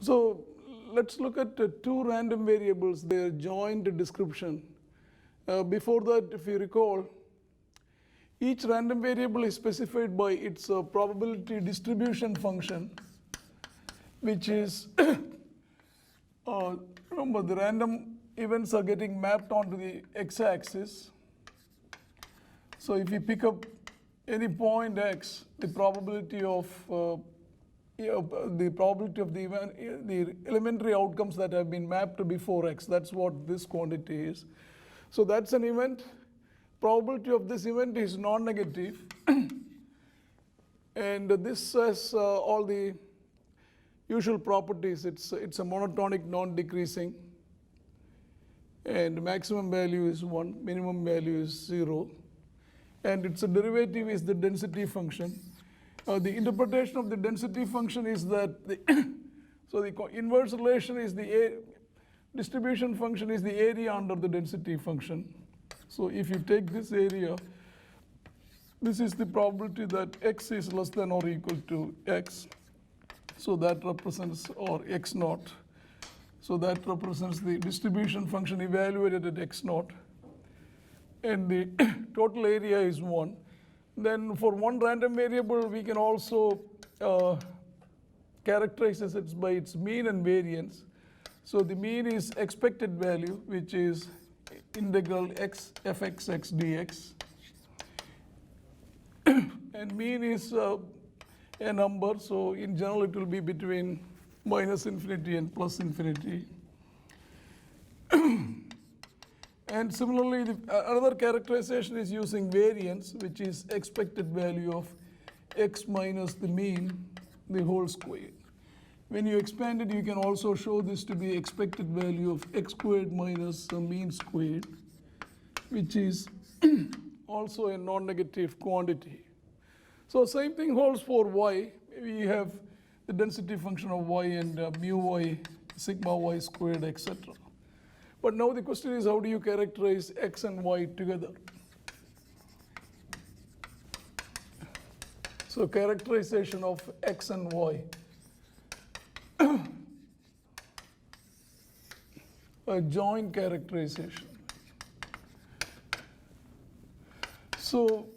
So let's look at two random variables, their joint description. Before that, if you recall, each random variable is specified by its probability distribution function, which is, remember, the random events are getting mapped onto the x-axis. So if you pick up any point x, the probability of the event, the elementary outcomes that have been mapped before x, that's what this quantity is. So that's an event. Probability of this event is non-negative. And this has all the usual properties. It's a monotonic, non-decreasing. And maximum value is 1, minimum value is 0. And its derivative is the density function. The interpretation of the density function is that so the inverse relation is the distribution function is the area under the density function. So if you take this area, this is the probability that x is less than or equal to x. So that represents, or x naught. So that represents the distribution function evaluated at x naught. And the total area is 1. Then for one random variable, we can also characterize it by its mean and variance. So the mean is expected value, which is integral x fx x dx. And mean is a number, so in general it will be between minus infinity and plus infinity. And similarly, another characterization is using variance, which is expected value of x minus the mean, the whole squared. When you expand it, you can also show this to be expected value of x squared minus the mean squared, which is also a non-negative quantity. So same thing holds for y. We have the density function of y and mu y, sigma y squared, etc. But now the question is, how do you characterize x and y together? So characterization of x and y. A joint characterization. So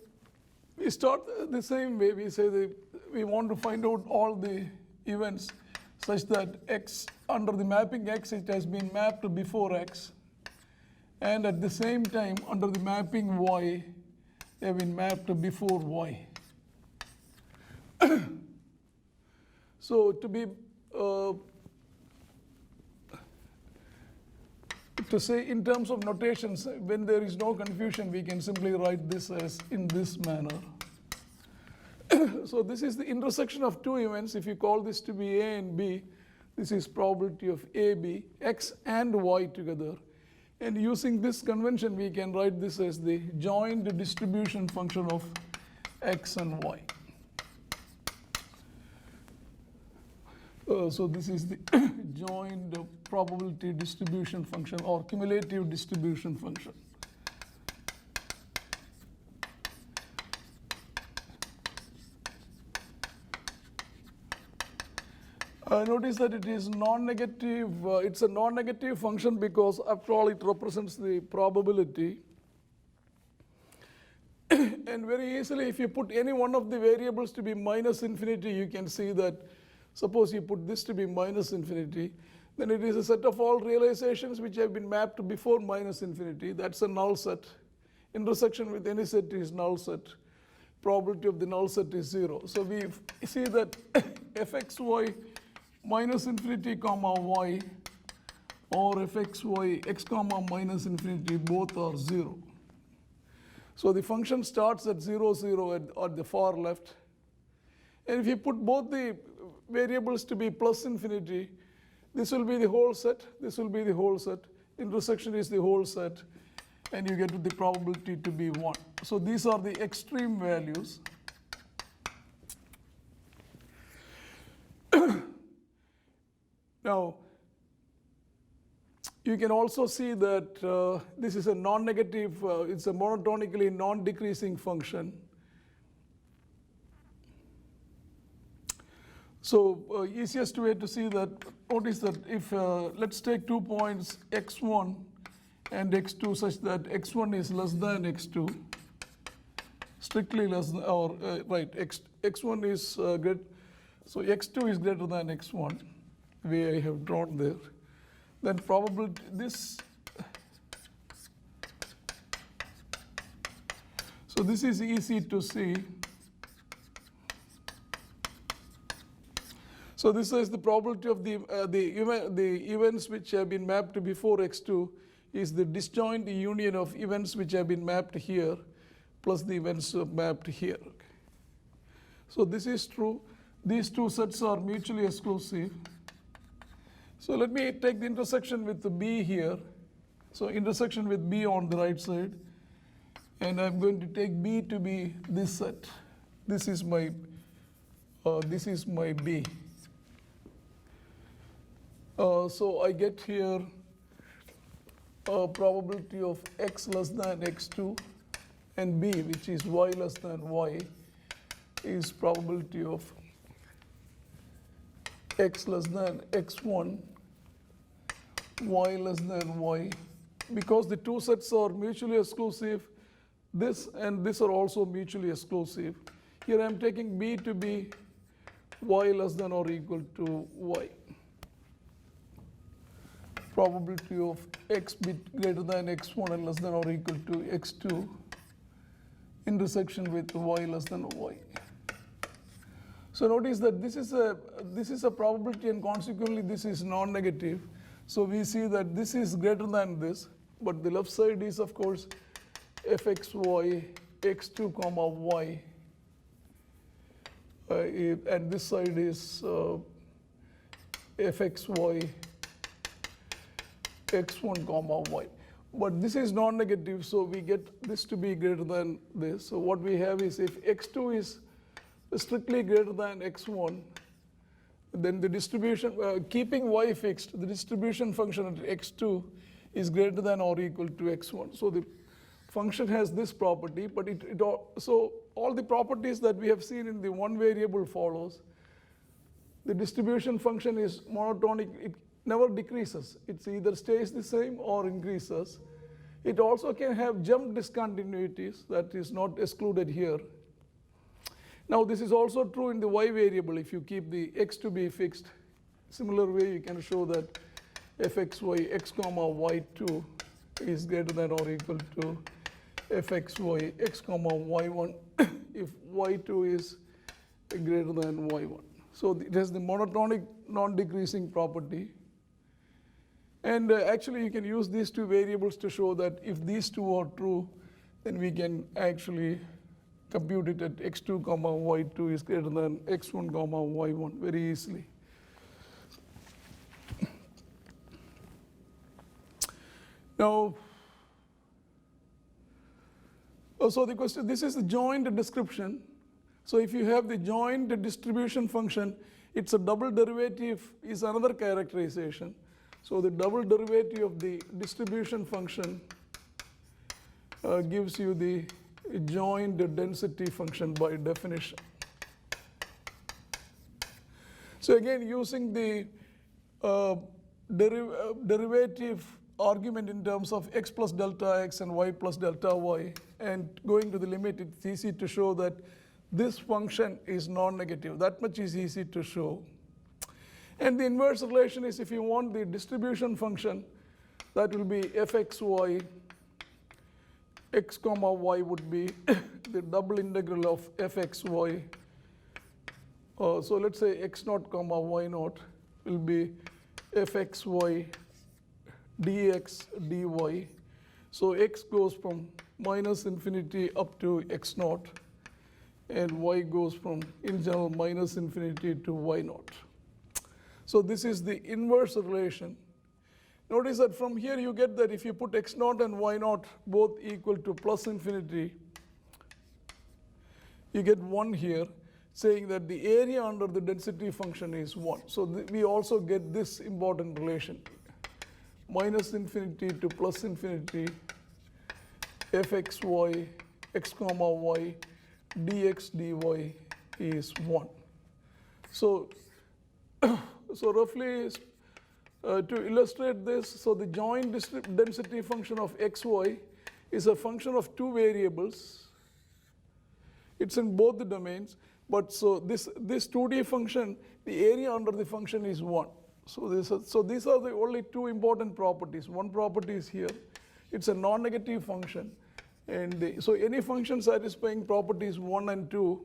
we start the same way. We say that we want to find out all the events such that x, under the mapping x, it has been mapped before x. And at the same time, under the mapping y, they have been mapped before y. So to be to say in terms of notations, when there is no confusion, we can simply write this as in this manner. So this is the intersection of two events. If you call this to be A and B, this is probability of A, B, x and y together. And using this convention, we can write this as the joint distribution function of x and y. So this is the joint probability distribution function or cumulative distribution function. Notice that it is non-negative. It's a non-negative function because, after all, it represents the probability. And very easily, if you put any one of the variables to be minus infinity, you can see that, suppose you put this to be minus infinity, then it is a set of all realizations which have been mapped before minus infinity. That's a null set. Intersection with any set is null set. Probability of the null set is 0. So we see that fxy minus infinity comma y or fxy x comma minus infinity both are 0. So the function starts at 0, 0 at the far left. And if you put both the variables to be plus infinity, this will be the whole set, this will be the whole set, intersection is the whole set, and you get the probability to be 1. So these are the extreme values. Now, you can also see that this is a non-negative, it's a monotonically non-decreasing function. So easiest way to see that, notice that if, let's take 2 points x1 and x2 such that x1 is less than x2, strictly less than, or right, x1 is great, so x2 is greater than x1, the way I have drawn there, then probability, this, so this is easy to see. So this is the probability of the events which have been mapped before x2 is the disjoint union of events which have been mapped here plus the events mapped here. So this is true. These two sets are mutually exclusive. So let me take the intersection with the B here. So intersection with B on the right side. And I'm going to take B to be this set. This is my B. So I get here a probability of x less than x2, and B, which is y less than y, is probability of x less than x1, y less than y. Because the two sets are mutually exclusive, this and this are also mutually exclusive. Here I'm taking B to be y less than or equal to y. Probability of x bit greater than x1 and less than or equal to x2, intersection with y less than y. So notice that this is a probability, and consequently this is non-negative. So we see that this is greater than this, but the left side is of course fxy x2 comma y, and this side is fxy x1 comma y. But this is non-negative, so we get this to be greater than this. So what we have is if x2 is strictly greater than x1, then the distribution, keeping y fixed, the distribution function at x2 is greater than or equal to x1. So the function has this property, but so all the properties that we have seen in the one variable follows. The distribution function is monotonic. It never decreases. It either stays the same or increases. It also can have jump discontinuities that is not excluded here. Now this is also true in the y variable if you keep the x to be fixed. Similar way you can show that fxy x comma y2 is greater than or equal to fxy x comma y1 if y2 is greater than y1. So it has the monotonic non-decreasing property. And actually you can use these two variables to show that if these two are true, then we can actually compute it at x2 comma y2 is greater than x1 comma y1 very easily. Now, so the question, this is the joint description. So if you have the joint distribution function, it's a double derivative is another characterization. So the double derivative of the distribution function gives you the joint density function by definition. So again, using the derivative argument in terms of x plus delta x and y plus delta y, and going to the limit, it's easy to show that this function is non-negative. That much is easy to show. And the inverse relation is if you want the distribution function, that will be fxy x comma y would be the double integral of fxy. So let's say x naught comma y naught will be fxy dx dy. So x goes from minus infinity up to x naught, and y goes from, in general, minus infinity to y naught. So this is the inverse relation. Notice that from here you get that if you put x naught and y naught both equal to plus infinity, you get 1 here, saying that the area under the density function is 1. So we also get this important relation. Minus infinity to plus infinity, fxy x comma y dx dy is 1. So So roughly, to illustrate this, so the joint density function of xy is a function of two variables. It's in both the domains, but so this 2D function, the area under the function is 1. So these are the only two important properties. One property is here. It's a non-negative function. And so any function satisfying properties 1 and 2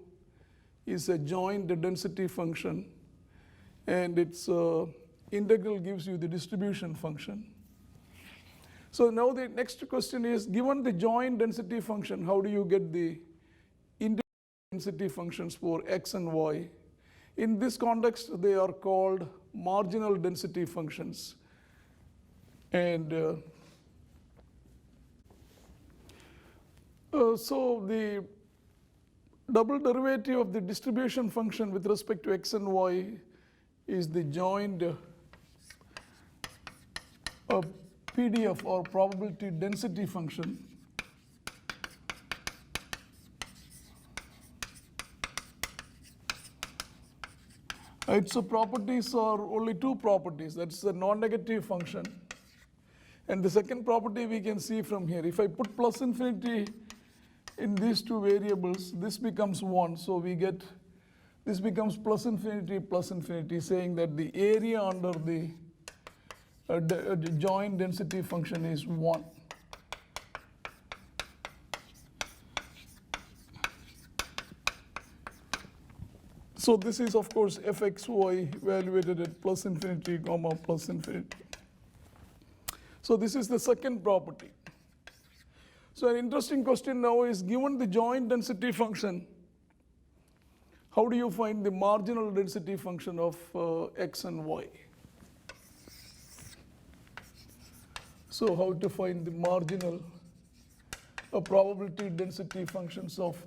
is a joint density function. And its integral gives you the distribution function. So now the next question is, given the joint density function, how do you get the integral density functions for x and y? In this context, they are called marginal density functions. And so the double derivative of the distribution function with respect to x and y is the joint PDF, or probability density function. Its properties are only two properties. That's the non-negative function. And the second property we can see from here. If I put plus infinity in these two variables, this becomes 1. So we get, this becomes plus infinity, saying that the area under the joint density function is 1. So this is, of course, fxy evaluated at plus infinity, comma, plus infinity. So this is the second property. So an interesting question now is, given the joint density function, how do you find the marginal density function of x and y? So how to find the marginal probability density functions of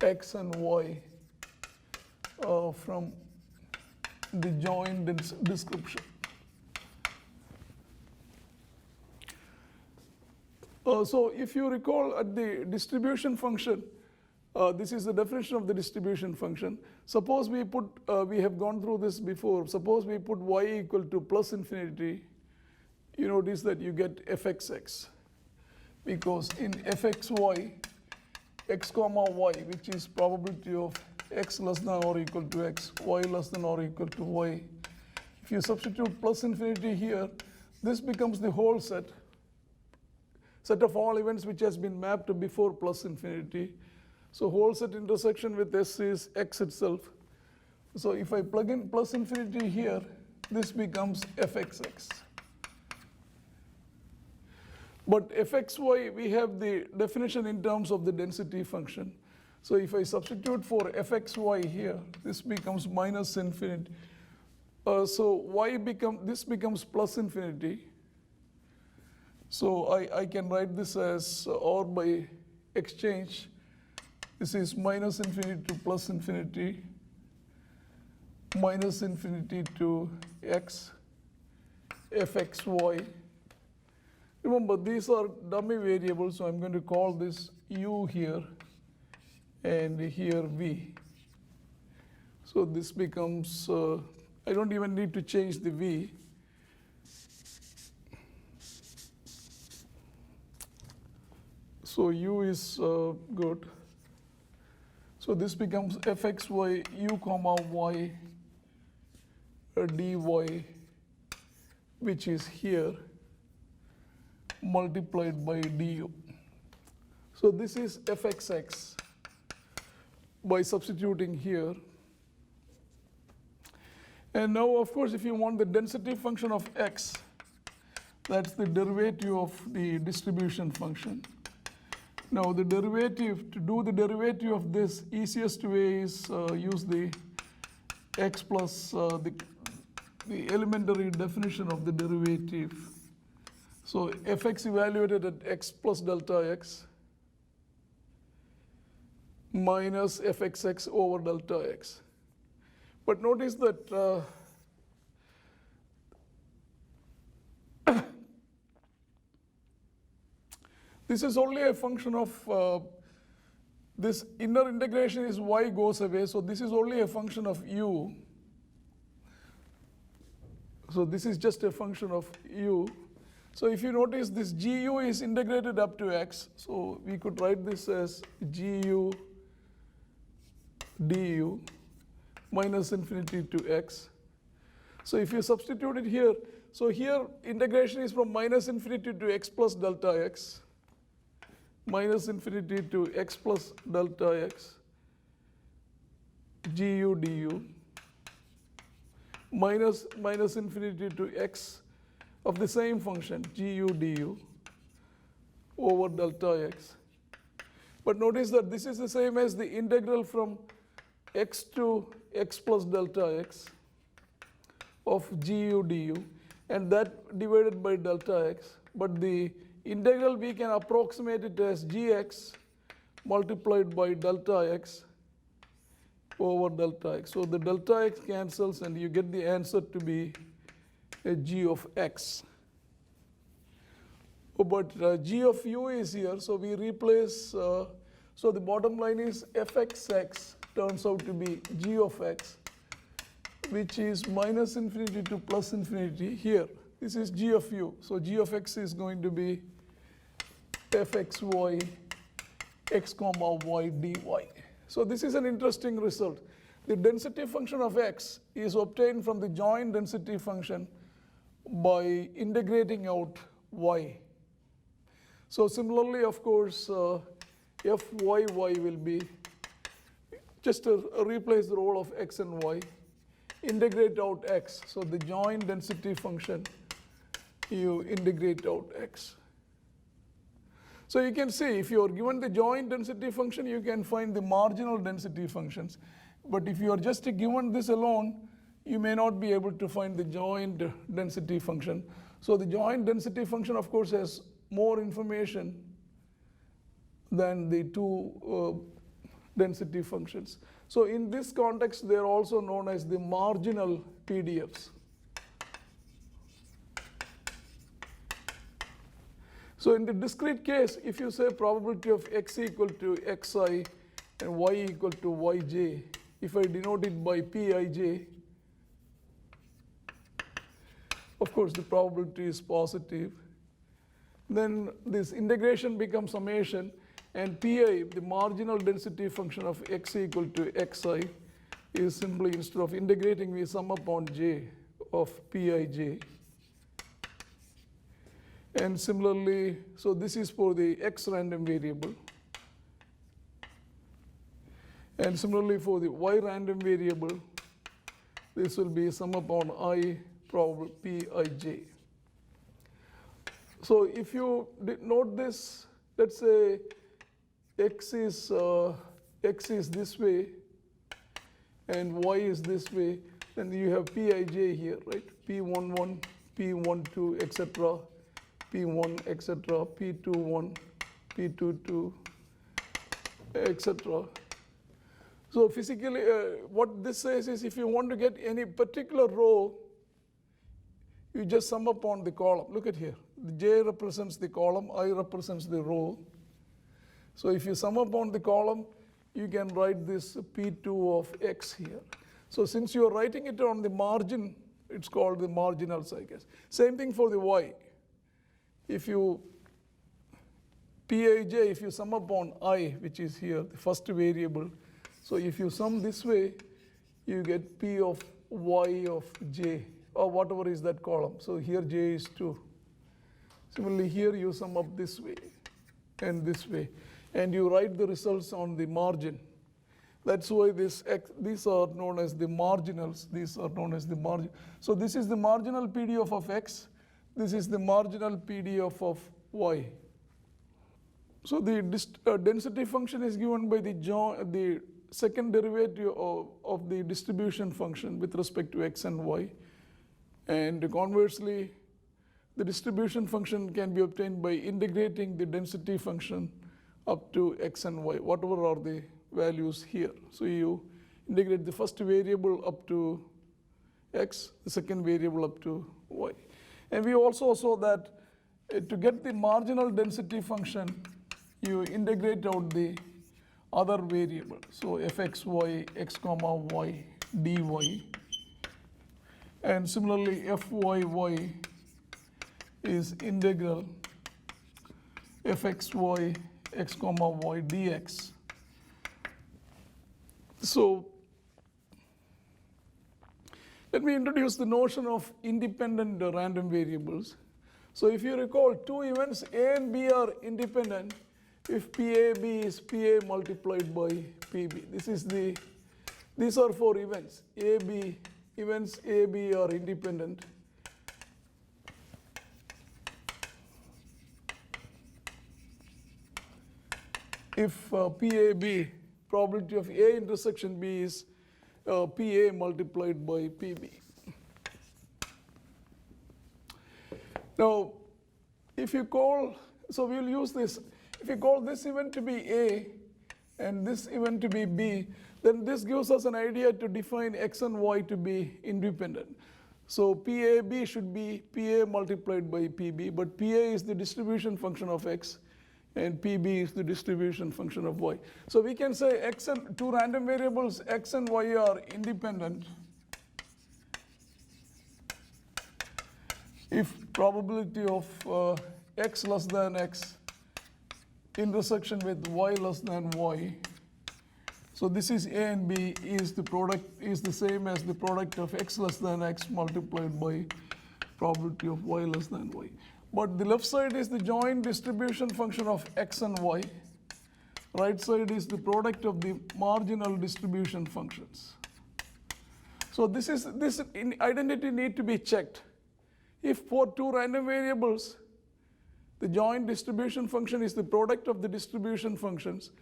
x and y from the joint description. So if you recall at the distribution function, this is the definition of the distribution function. Suppose we put, we have gone through this before, suppose we put y equal to plus infinity, you notice that you get fxx. Because in fxy, x comma y, which is probability of x less than or equal to x, y less than or equal to y. If you substitute plus infinity here, this becomes the whole set of all events which has been mapped before plus infinity. So whole set intersection with S is x itself. So if I plug in plus infinity here, this becomes fxx. But fxy, we have the definition in terms of the density function. So if I substitute for fxy here, this becomes minus infinity. So this becomes plus infinity. So I can write this as, or by exchange, this is minus infinity to plus infinity, minus infinity to x, fxy. Remember, these are dummy variables, so I'm going to call this u here, and here v. So this becomes, I don't even need to change the v. So u is good. So this becomes fxy u comma y dy, which is here, multiplied by du. So this is fxx by substituting here. And now, of course, if you want the density function of x, that's the derivative of the distribution function. Now the derivative, to do the derivative of this, easiest way is use the x plus the elementary definition of the derivative. So fx evaluated at x plus delta x minus fxx over delta x. But notice that this is only a function of this inner integration is y goes away, so this is only a function of u. So this is just a function of u. So if you notice, this gu is integrated up to x. So we could write this as gu du minus infinity to x. So if you substitute it here, so here integration is from minus infinity to x plus delta x, minus infinity to x plus delta x, gu du, minus infinity to x of the same function, gu du, over delta x. But notice that this is the same as the integral from x to x plus delta x of gu du, and that divided by delta x. But the integral, we can approximate it as gx multiplied by delta x over delta x. So the delta x cancels and you get the answer to be a g of x. But g of u is here, so we replace, so the bottom line is fxx turns out to be g of x, which is minus infinity to plus infinity here. This is g of u. So g of x is going to be fxy x comma y dy. So this is an interesting result. The density function of x is obtained from the joint density function by integrating out y. So similarly, of course, fyy will be just to replace the role of x and y, integrate out x. So the joint density function, you integrate out x. So you can see, if you are given the joint density function, you can find the marginal density functions. But if you are just given this alone, you may not be able to find the joint density function. So the joint density function, of course, has more information than the two density functions. So in this context, they are also known as the marginal PDFs. So in the discrete case, if you say probability of x equal to xi and y equal to yj, if I denote it by pij, of course the probability is positive. Then this integration becomes summation, and pi, the marginal density function of x equal to xi, is simply, instead of integrating, we sum upon j of pij. And similarly, so this is for the x random variable. And similarly for the y random variable, this will be sum upon I probable pij. So if you note this, let's say x is this way and y is this way, then you have pij here, right? p11, p12, etc., p1, etc., p21, p22, etc. So physically, what this says is, if you want to get any particular row, you just sum upon the column. Look at here. The j represents the column, I represents the row. So if you sum upon the column, you can write this p2 of x here. So since you are writing it on the margin, it's called the marginals, I guess. Same thing for the y. If you pij, if you sum upon I, which is here, the first variable, so if you sum this way, you get p of y of j, or whatever is that column. So here j is 2. Similarly, here you sum up this way and this way, and you write the results on the margin. That's why these are known as the marginals. These are known as the margin. So this is the marginal PDF of x. This is the marginal PDF of y. So the density function is given by the second derivative of the distribution function with respect to x and y. And conversely, the distribution function can be obtained by integrating the density function up to x and y, whatever are the values here. So you integrate the first variable up to x, the second variable up to y. And we also saw that to get the marginal density function, you integrate out the other variable. So fxy x comma y dy. And similarly, fyy is integral fxy x comma y dx. So let me introduce the notion of independent random variables. So if you recall, two events A and B are independent if PAB is PA multiplied by PB. These are four events. Events AB are independent. If PAB, probability of A intersection B is PA multiplied by PB. Now, if you call, so we'll use this, if you call this event to be A and this event to be B, then this gives us an idea to define X and Y to be independent. So PAB should be PA multiplied by PB, but PA is the distribution function of X and PB is the distribution function of Y. So we can say X and two random variables X and Y are independent if probability of X less than X intersection with Y less than Y. So this is A and B is the same as the product of X less than X multiplied by probability of Y less than Y. But the left side is the joint distribution function of X and Y. Right side is the product of the marginal distribution functions. So this identity need to be checked. If for two random variables, the joint distribution function is the product of the distribution functions,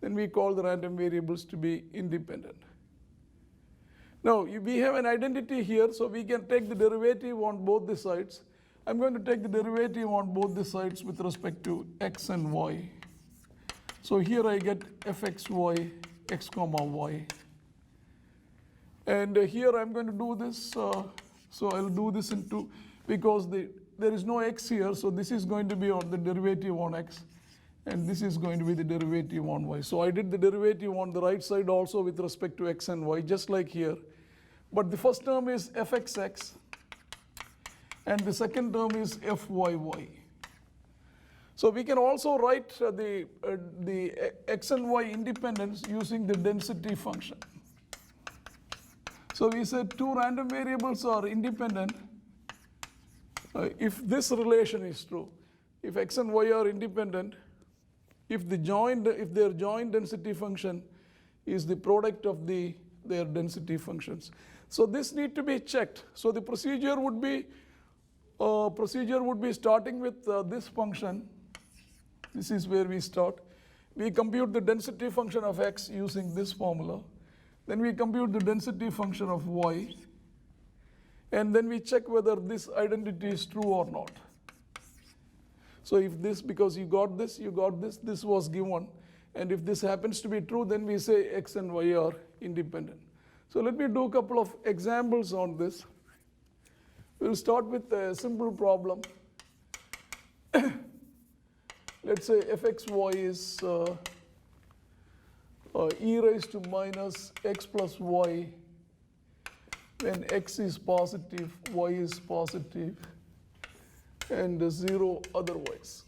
then we call the random variables to be independent. Now, we have an identity here, so we can take the derivative on both the sides. I'm going to take the derivative on both the sides with respect to X and Y. So here I get fxy x comma y. And here I'm going to do this, so I'll do this into, because there is no X here, so this is going to be on the derivative on X. And this is going to be the derivative on Y. So I did the derivative on the right side also with respect to X and Y, just like here. But the first term is fxx, and the second term is fyy. So we can also write the X and Y independence using the density function. So we said two random variables are independent if this relation is true. If X and Y are independent, if their joint density function is the product of their density functions. So this need to be checked. So the procedure would be starting with this function. This is where we start. We compute the density function of X using this formula. Then we compute the density function of Y. And then we check whether this identity is true or not. So if this, because you got this, this was given. And if this happens to be true, then we say X and Y are independent. So let me do a couple of examples on this. We'll start with a simple problem. Let's say fxy is e raised to minus x plus y when x is positive, y is positive, and 0 otherwise.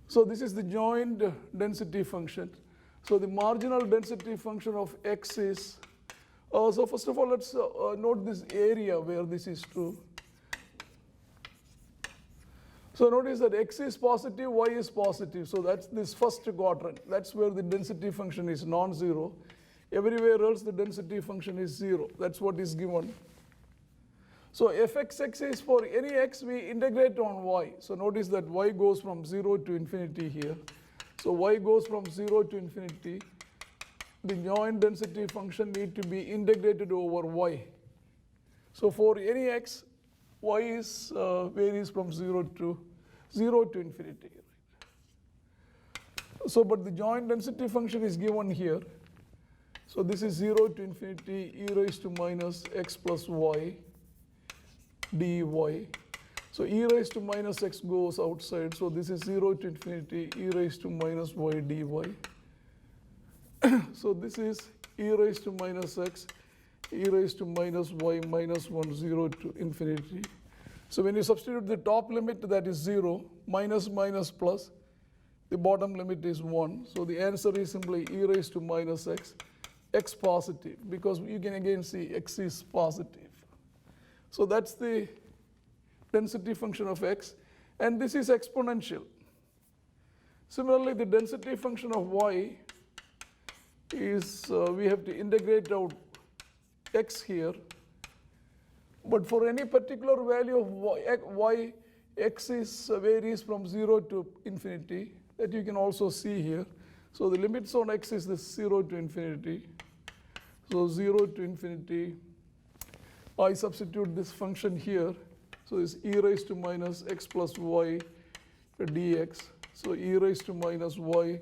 So this is the joint density function. So the marginal density function of x is, so first of all, let's note this area where this is true. So notice that x is positive, y is positive. So that's this first quadrant. That's where the density function is non-zero. Everywhere else the density function is 0. That's what is given. So fxx is for any x we integrate on y. So notice that y goes from 0 to infinity here. So y goes from 0 to infinity. The joint density function need to be integrated over y. So for any x, y is varies from 0 to infinity. So but the joint density function is given here. So this is 0 to infinity e raised to minus x plus y dy. So e raised to minus x goes outside. So this is 0 to infinity e raised to minus y dy. So this is e raised to minus x e raised to minus y minus 1, 0 to infinity. So when you substitute the top limit, that is 0, minus minus plus, the bottom limit is 1. So the answer is simply e raised to minus x positive, because you can again see x is positive. So that's the density function of x, and this is exponential. Similarly, the density function of y is, we have to integrate out x here, but for any particular value of y x is varies from 0 to infinity, that you can also see here. So the limits on x is this 0 to infinity. So 0 to infinity, I substitute this function here. So it's e raised to minus x plus y dx. So e raised to minus y,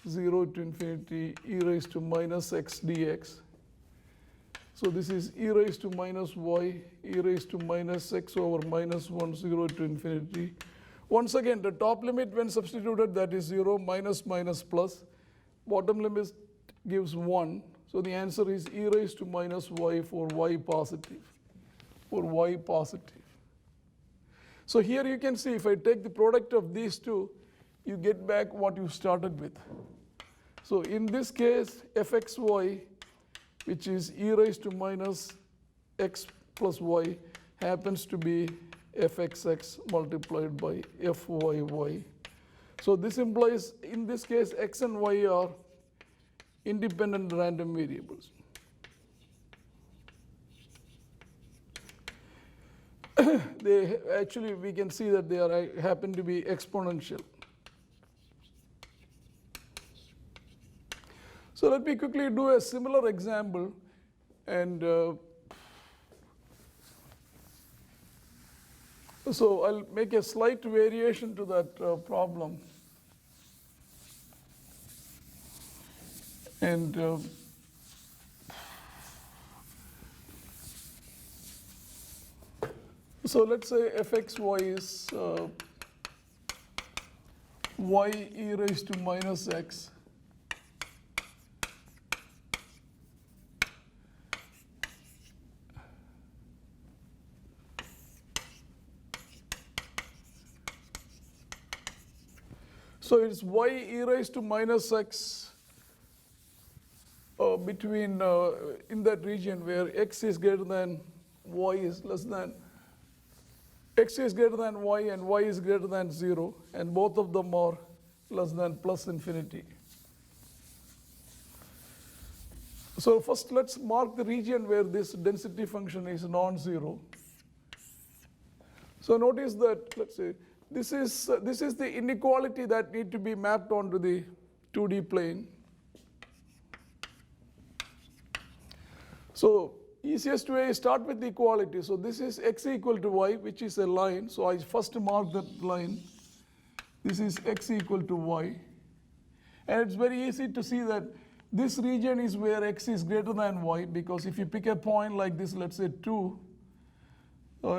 0 to infinity, e raised to minus x dx. So this is e raised to minus y, e raised to minus x over minus 1, 0 to infinity. Once again, the top limit when substituted, that is 0, minus minus plus. Bottom limit gives 1. So the answer is e raised to minus y for y positive, for y positive. So here you can see, if I take the product of these two, you get back what you started with. So in this case, fxy, which is e raised to minus x plus y, happens to be fxx multiplied by fyy. So this implies, in this case, x and y are independent random variables. They actually, we can see that they are happen to be exponential. So let me quickly do a similar example, and so I'll make a slight variation to that problem. And so let's say fxy is y e raised to minus x. So it's y e raised to minus x between, in that region where x is greater than y is less than, x is greater than y and y is greater than 0, and both of them are less than plus infinity. So first let's mark the region where this density function is non-zero. So notice that, let's say, this is the inequality that need to be mapped onto the 2D plane. So easiest way is start with the equality. So this is x equal to y, which is a line. So I first mark that line. This is x equal to y. And it's very easy to see that this region is where x is greater than y, because if you pick a point like this, let's say 2,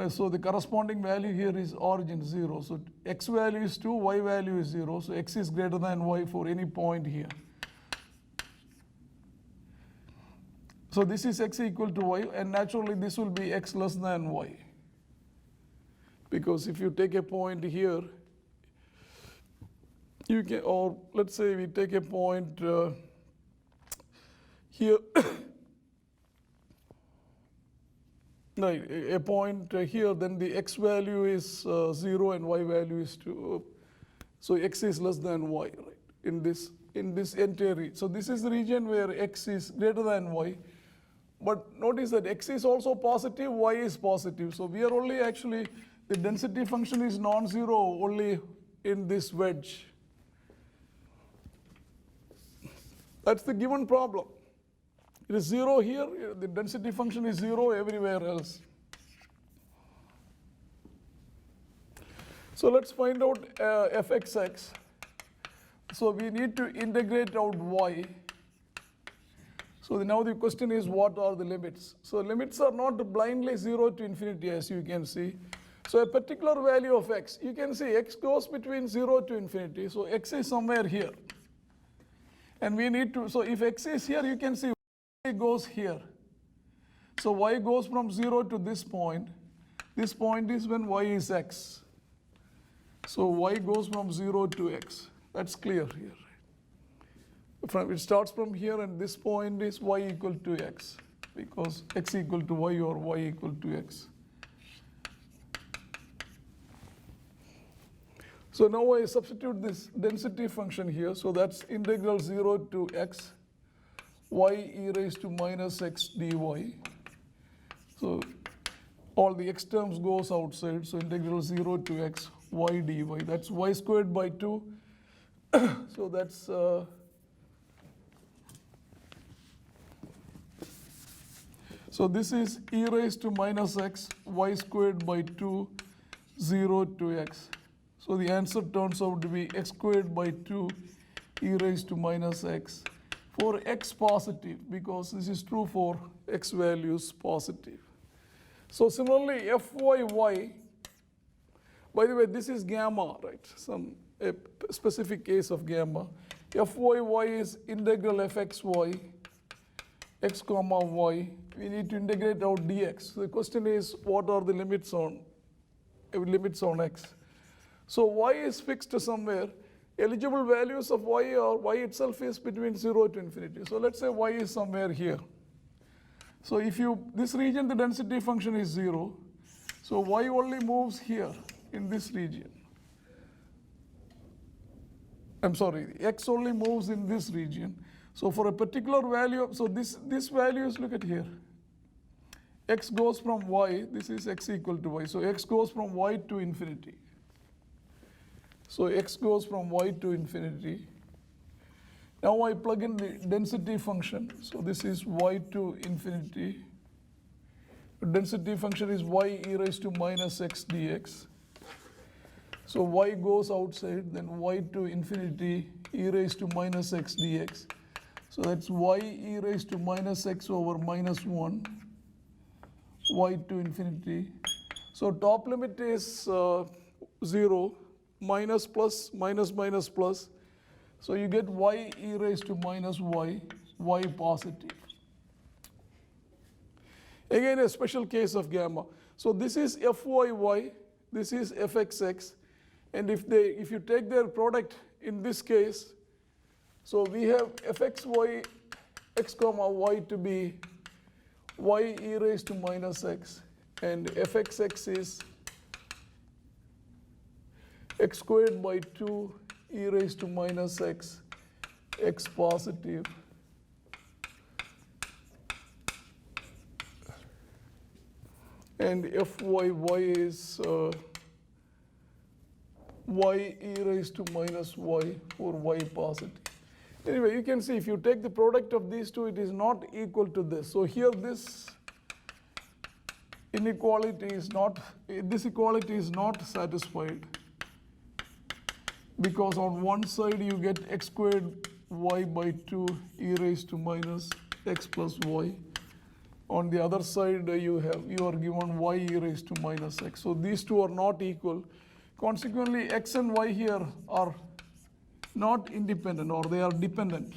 so the corresponding value here is origin 0. So x value is 2, y value is 0. So x is greater than y for any point here. So this is x equal to y, and naturally this will be x less than y. Because if you take a point here, you can, or let's say we take a point here, no, a point here, then the x value is 0 and y value is 2. So x is less than y, right? In this entire region. So this is the region where x is greater than y. But notice that x is also positive, y is positive. So we are only actually, the density function is non-zero only in this wedge. That's the given problem. It is 0 here, the density function is 0 everywhere else. So let's find out fxx. So we need to integrate out y. So now the question is, what are the limits? So limits are not blindly 0 to infinity, as you can see. So a particular value of x, you can see x goes between 0 to infinity. So x is somewhere here. And we need to, so if x is here, you can see y goes here. So y goes from 0 to this point. This point is when y is x. So y goes from 0 to x. That's clear here. It starts from here, and this point is y equal to x, because x equal to y or y equal to x. So now I substitute this density function here. So that's integral 0 to x, y e raised to minus x dy. So all the x terms goes outside. So integral 0 to x, y dy. That's y squared by 2. So that's so this is e raised to minus x, y squared by 2, 0 to x. So the answer turns out to be x squared by 2, e raised to minus x, for x positive, because this is true for x values positive. So similarly, fyy, by the way, this is gamma, right? A specific case of gamma. Fyy is integral fxy, x comma y. We need to integrate out dx. So the question is, what are the limits on x? So y is fixed to somewhere. Eligible values of y or y itself is between 0 to infinity. So let's say y is somewhere here. So if this region, the density function is 0. So y only moves here in this region. I'm sorry, x only moves in this region. So for a particular value, so this value is, look at here. X goes from y, this is x equal to y. So x goes from y to infinity. So x goes from y to infinity. Now I plug in the density function. So this is y to infinity. The density function is y e raised to minus x dx. So y goes outside, then y to infinity, e raised to minus x dx. So that's y e raised to minus x over minus 1, y to infinity. So top limit is 0, minus plus, minus minus plus. So you get y e raised to minus y, y positive. Again, a special case of gamma. So this is fyy, this is fxx. And if you take their product in this case, so we have fxy, x comma y to be y e raised to minus x, and fxx is x squared by 2 e raised to minus x, x positive. And fyy is y e raised to minus y, or y positive. Anyway, you can see if you take the product of these two, it is not equal to this. So here this inequality is not, this equality is not satisfied, because on one side you get x squared y by 2 e raised to minus x plus y. On the other side you are given y e raised to minus x. So these two are not equal. Consequently, x and y here are not independent, or they are dependent.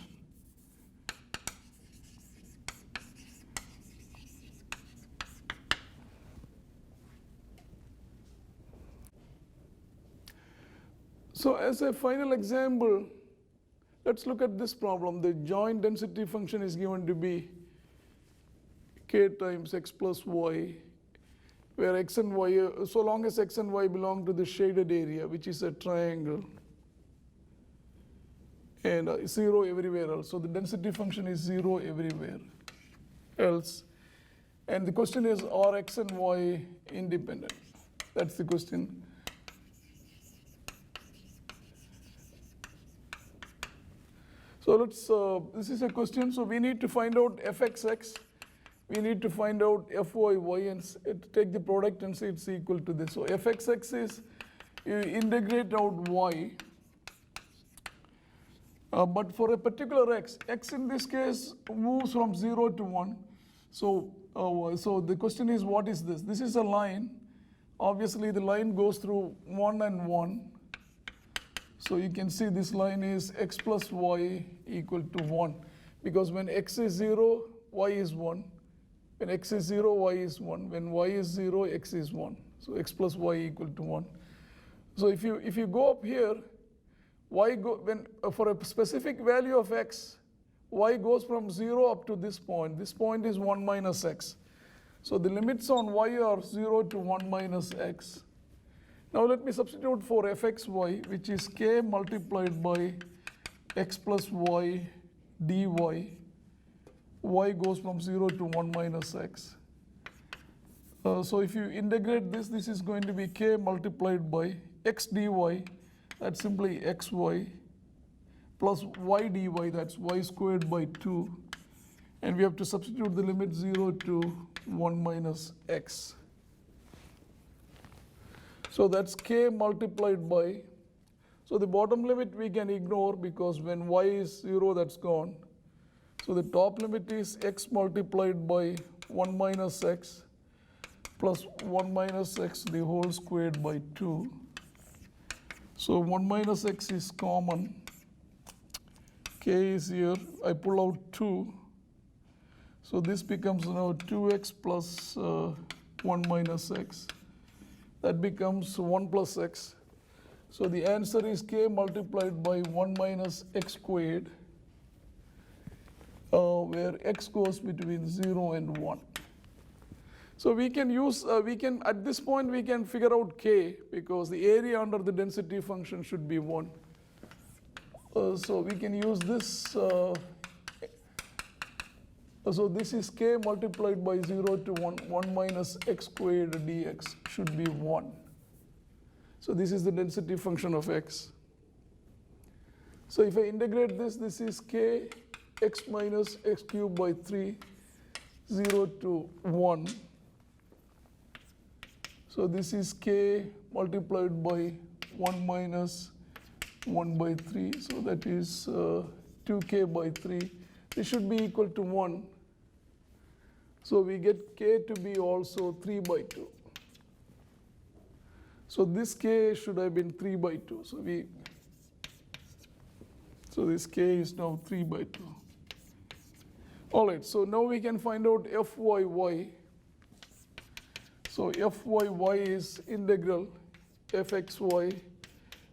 So as a final example, let's look at this problem. The joint density function is given to be k times x plus y, where x and y, so long as x and y belong to the shaded area, which is a triangle, and 0 everywhere else. So the density function is 0 everywhere else. And the question is, are x and y independent? That's the question. So this is a question. So we need to find out fxx. We need to find out fyy and take the product and say it's equal to this. So fxx is, you integrate out y. But for a particular x in this case moves from 0 to 1. So the question is, what is this? This is a line. Obviously, the line goes through 1 and 1. So you can see this line is x plus y equal to 1. Because when x is 0, y is 1. When x is 0, y is 1. When y is 0, x is 1. So x plus y equal to 1. So if you go up here, for a specific value of x, y goes from 0 up to this point. This point is 1 minus x. So the limits on y are 0 to 1 minus x. Now let me substitute for fxy, which is k multiplied by x plus y dy. Y goes from 0 to 1 minus x. So if you integrate this, this is going to be k multiplied by x dy, that's simply xy, plus y dy, that's y squared by 2. And we have to substitute the limit 0 to 1 minus x. So that's k multiplied by, so the bottom limit we can ignore because when y is 0, that's gone. So the top limit is x multiplied by 1 minus x plus 1 minus x the whole squared by 2. So 1 minus x is common. K is here. I pull out 2. So this becomes now 2x plus 1 minus x. That becomes 1 plus x. So the answer is k multiplied by 1 minus x squared, where x goes between 0 and 1. So we can use, at this point we can figure out k because the area under the density function should be 1. So we can use this. So this is k multiplied by 0 to 1, 1 minus x squared dx should be 1. So this is the density function of x. So if I integrate this, this is k x minus x cubed by 3, 0 to 1. So this is k multiplied by 1 minus 1 by 3. So that is 2k by 3. This should be equal to 1. So we get k to be also 3 by 2. So this k should have been 3 by 2. So this k is now 3 by 2. All right, so now we can find out fyy. So fyy is integral fxy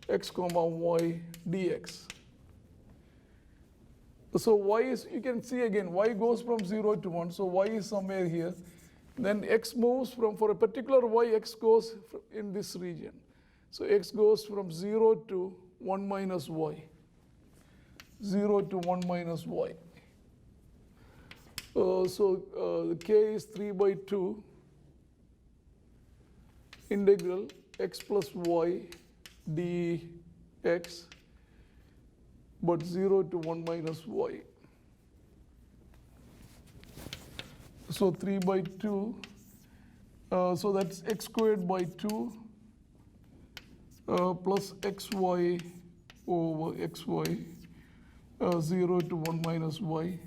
x comma y dx. So y is, you can see again, y goes from 0 to 1, so y is somewhere here. Then x moves for a particular y, x goes in this region. So x goes from 0 to 1 minus y. 0 to 1 minus y. So k is 3 by 2 integral x plus y dx, but 0 to 1 minus y. So 3 by 2, so that's x squared by 2 plus xy over xy, 0 to 1 minus y.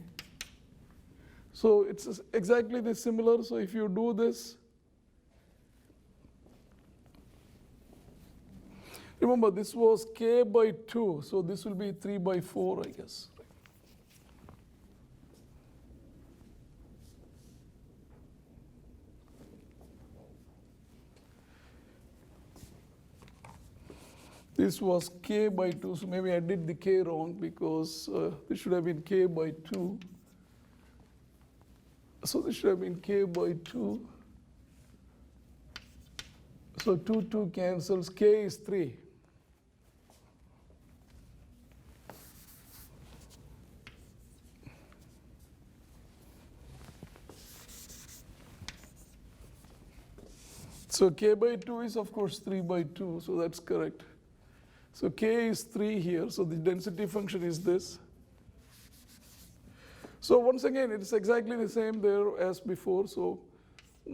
So it's exactly the similar. So if you do this, remember this was k by 2, so this will be 3 by 4, I guess. This was k by 2, so maybe I did the k wrong because this should have been k by 2. So this should have been k by 2. So 2 cancels, k is 3. So k by 2 is of course 3 by 2, so that's correct. So k is 3 here, so the density function is this. So once again, it's exactly the same there as before. So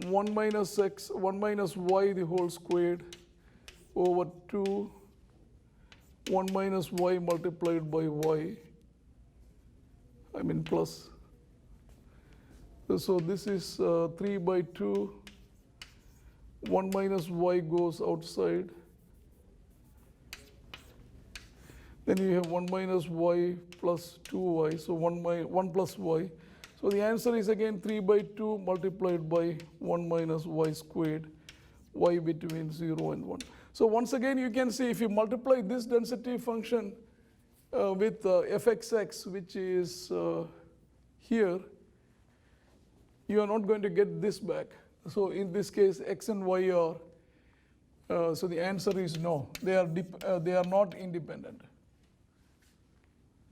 1 minus x, 1 minus y the whole squared over 2, 1 minus y multiplied by y, I mean plus. So this is 3 by 2, 1 minus y goes outside. Then you have 1 minus y plus 2y, so 1 plus y. So the answer is again 3 by 2 multiplied by 1 minus y squared, y between 0 and 1. So once again, you can see if you multiply this density function with fxx, which is here, you are not going to get this back. So in this case, x and y are, so the answer is no. They are not independent.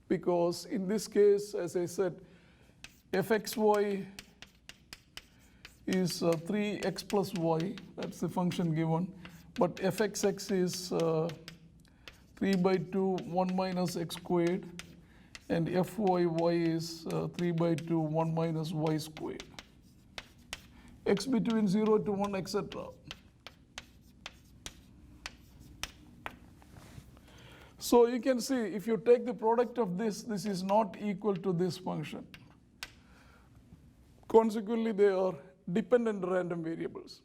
Because in this case, as I said, fxy is 3x plus y, that's the function given, but fxx is 3 by 2, 1 minus x squared, and fyy is 3 by 2, 1 minus y squared. X between 0 to 1, etc. So you can see if you take the product of this, this is not equal to this function. Consequently, they are dependent random variables.